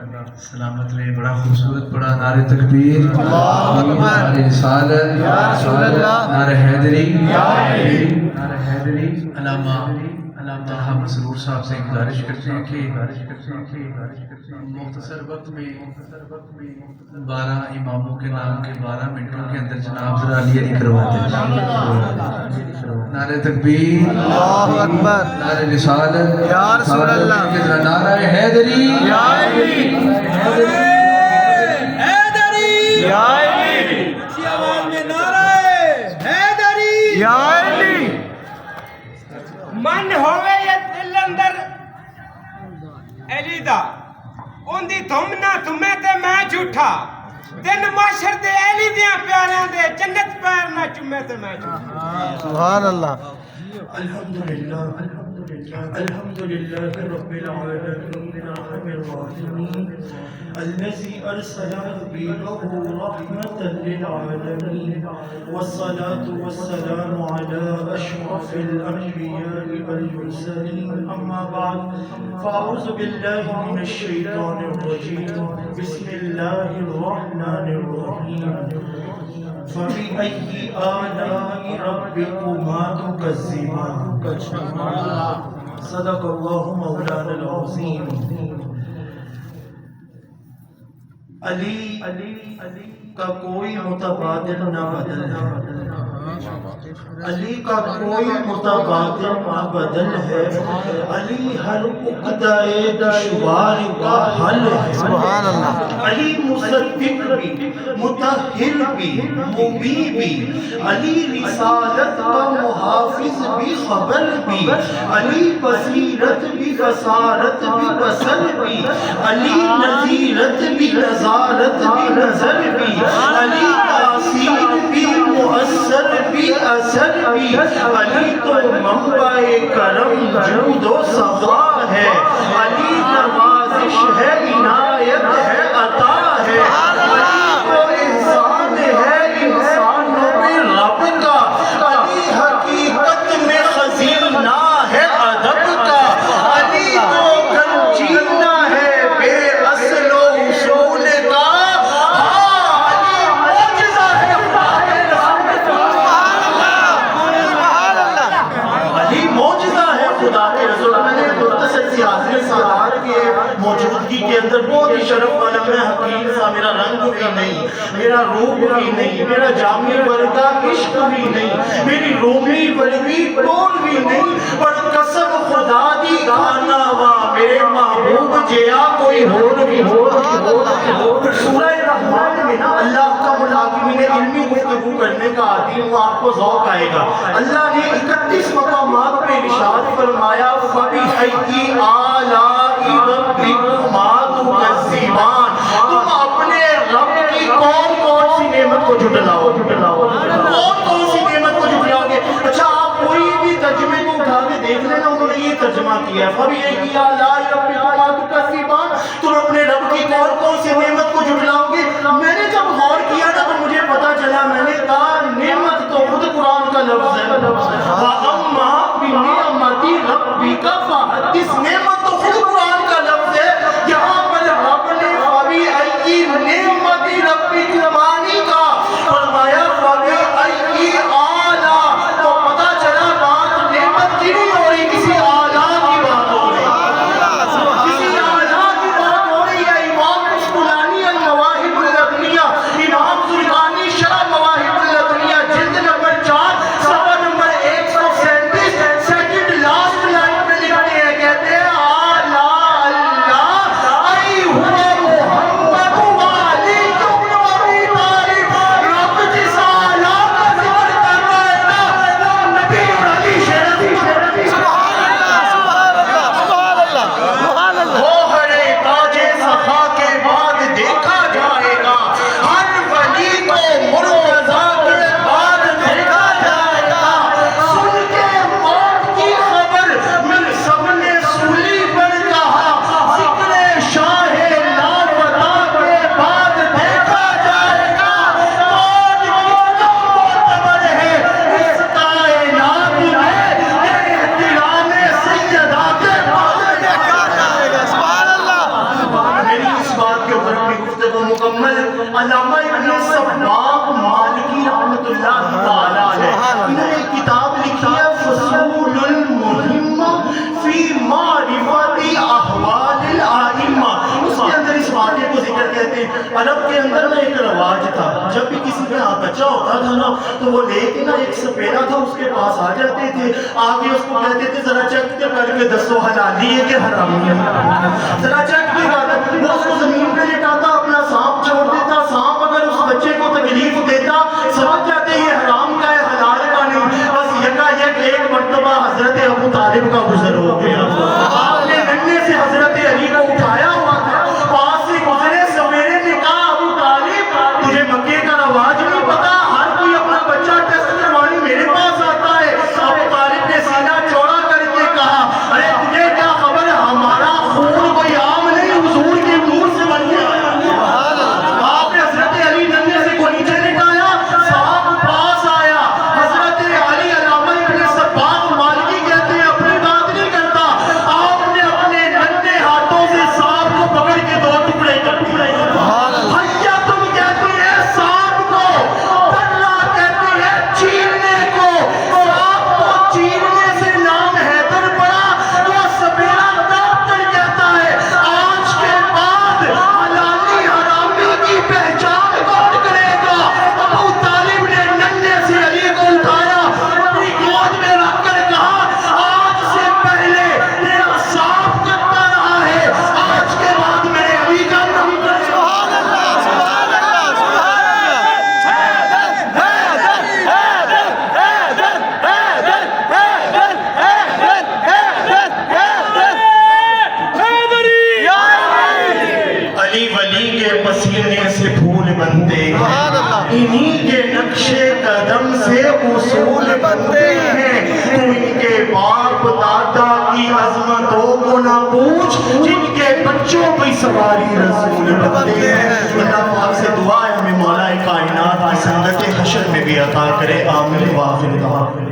سلامت رہے. بڑا خوبصورت پڑھا. نعرہ تکبیر، نعرہ رسالت، نعرہ حیدری. علامہ طلحہ مسرور صاحب سے گزارش کرتے ہیں کہ مختصر وقت میں 12 اماموں کے نام کے 12 منٹوں کے اندر جناب ذرا علی علی کرواتے ہیں. نعرہ تکبیر، اللہ اکبر، نعرہ رسالت، یا رسول اللہ، نعرہ حیدری، یا علی، حیدری، یا علی، اچھی آواز میں نعرہ حیدری، یا علی. من ہوئے یا دل اندر علی دا ان دی تھم نہ تمہیں تے میں جھوٹا دن معاشر دے علی دیاں پیاریاں دے جنت پیر نہ چومے تے میں جھوٹا. سبحان اللہ. الحمدللہ الحمدللہ رب العالمین الرحمن الذي أرسل نبيه رحمة للعالمين والصلاة والسلام على أشرف الأنبياء والمرسلين. أما بعد فأعوذ بالله من الشيطان الرجيم. بسم الله الرحمن الرحيم. فبأي آلاء ربكما تكذبان. صدق الله مولانا العظيم. علی کا کوئی متبادل نہ بدل ہے. علی کا کوئی متبادل نہ بدل ہے. علی ہر عقدۂ دشوار کا حل ہے. سبحان اللہ. علی مصدق بھی، مطہر بھی، مبی بھی. علی رسالت کا محافظ بھی، خبر بھی. علی بصیرت بھی، بصارت بھی، بصر بھی. علی نذیرت بھی، نظارت بھی، نظر بھی. علی تاثیر بھی، مؤثر بھی، اثر بھی. علی تو منبع کرم جود و صفا ہے. علی نوازش ہے، عنایت ہے، عطا ہے. علی تو انسان ہے، انسانوں میں رب کا. علی حقیقت میں خزینہ ہے ادب کا. علی تو گنجینہ ہے بے اصل و اصول کا. علی معجزہ ہے خدا کے رسول. میں نے مختصر سی حاضر سالار کے موجودگی کے اندر بہت ہی شرف والا میں حقیق تھا. میرا رنگ بھی نہیں، میرا روپ بھی نہیں، میرا جامی ورگا عشق بھی نہیں، میری رومی ورگی ٹول بھی نہیں. پر قسم خدا دی کھانا وا میرے محبوب جیا کوئی ہور بھی ہو. سورہ رحمان میں نا اللہ کا ملاقمین علمی گفتگو کرنے کا عادی ہوں، آپ کو ذوق آئے گا. اللہ نے 31 مقامات پہ ارشاد فرمایا فَبِأَيِّ آلَاءِ رَبِّكُمَا تُكَذِّبَانِ. تم اپنے رب کی کون کون سی نعمت کو جھٹلاؤ. کون کون سی نعمت کو جھٹلاؤ گے. اچھا آپ کوئی بھی ترجمے کو اٹھا کے دیکھ لینا، انہوں نے یہ ترجمہ کیا ہے فَبِأَيِّ آلَاءِ رَبِّكُمَا تُكَذِّبَانِ. تم اپنے رب کی کون کون سی نعمت کو جھٹلاؤ گے. میں نے جب غور کیا نا تو مجھے پتا چلا، میں نے کہا نعمت تو خود قرآن کا لفظ ہے. وَأَمَّا بِنِعْمَتِ رَبِّكَ فَحَدِّثْ. نعمت تو خود قرآن کا لفظ ہے. یہاں پر رب نے فَبِأَيِّ نِعْمَتِ رَبِّكَ مانی کا فرمایا فَبِأَيِّ آلَا. تو پتا چلا بات نعمت کی نہیں ہو رہی، کسی آلہ کی بات ہو رہی. علامہ ابن صباغ مالکی رحمۃ اللہ تعالیٰ علیہ، انہوں نے ایک کتاب لکھی ہے فصول المہم فی معرفت احوال الائمہ، اس کے اندر اس واقعے کو ذکر کہتے ہیں۔ عرب کے اندر نا ایک رواج تھا، جب بھی کسی کا بچہ ہوتا تھا نا تو وہ لے کے نا ایک سپیرا تھا اس کے پاس آ جاتے تھے، آگے اس کو کہتے تھے ذرا چیک کر کے دسو حلالی ہے کہ حرامی ہے، ذرا چیک بھی کر، وہ اس کو زمین پہ لٹاتا، اپنا سانپ چھوڑ دیتا، سانپ اگر اس بچے کو تکلیف دیتا سمجھ جاتے یہ حرام کا ہے حلال کا نہیں، بس یکا یک ایک مرتبہ حضرت ابو طالب کا گزر ہو گیا، آپ نے ننھے سے حضرت علی کو اٹھایا ہوا تھا، پاس سے گزرے سویرے نے کہا ابو طالب تجھے مکے کا رواج نہیں پتا، ہر کوئی اپنا بچہ ٹیسٹ کروانے میرے پاس آتا ہے۔ ابو طالب نے سینہ چوڑا کر کے کہا ارے تجھے کیا خبر ہمارا خون کوئی عام نہیں حضور کے نور سے بن گیا ہے۔ آپ نے حضرت علی ننھے سے کو نیچے لٹایا، سانپ پاس آیا، حضرت علی علامہ ابن صباغ مالکی کہتے ہیں اپنی بات نہیں کرتا، آپ نے اپنے ننھے ہاتھوں سے سانپ کو پکڑ کے دو ٹکڑے کر دیے۔ حیا تم کہتی ہے سانپ کو، ترلا کہتی ہے چیرنے کو، سانپ کو چیرنے سے نام حیدر پڑا، وہ سپیرا کاٹ کر کہتا ہے آج کے بعد حلالی حرامی کی پہچان کون کرے گا؟ ابو طالب نے ننھے سے علی کو اٹھایا، اپنی گود میں رکھ کر کہا آج سے پہلے تیرا سانپ کرتا رہا ہے، آج کے بعد میرے علی کا نام کرے گا۔ علی ولی کے پسینے سے پھول بنتے ہیں، انہی کے نقش قدم سے اصول بنتے ہیں، تو ان کے باپ دادا کی عظمتوں کو نہ پوچھ جن کے بچوں پہ سواری رسول بنتے ہیں۔ اللہ پاک سے دعا ہے ہمیں مولا کائنات کی سنگت حشر میں بھی عطا کرے، آمین واخر دعوانا۔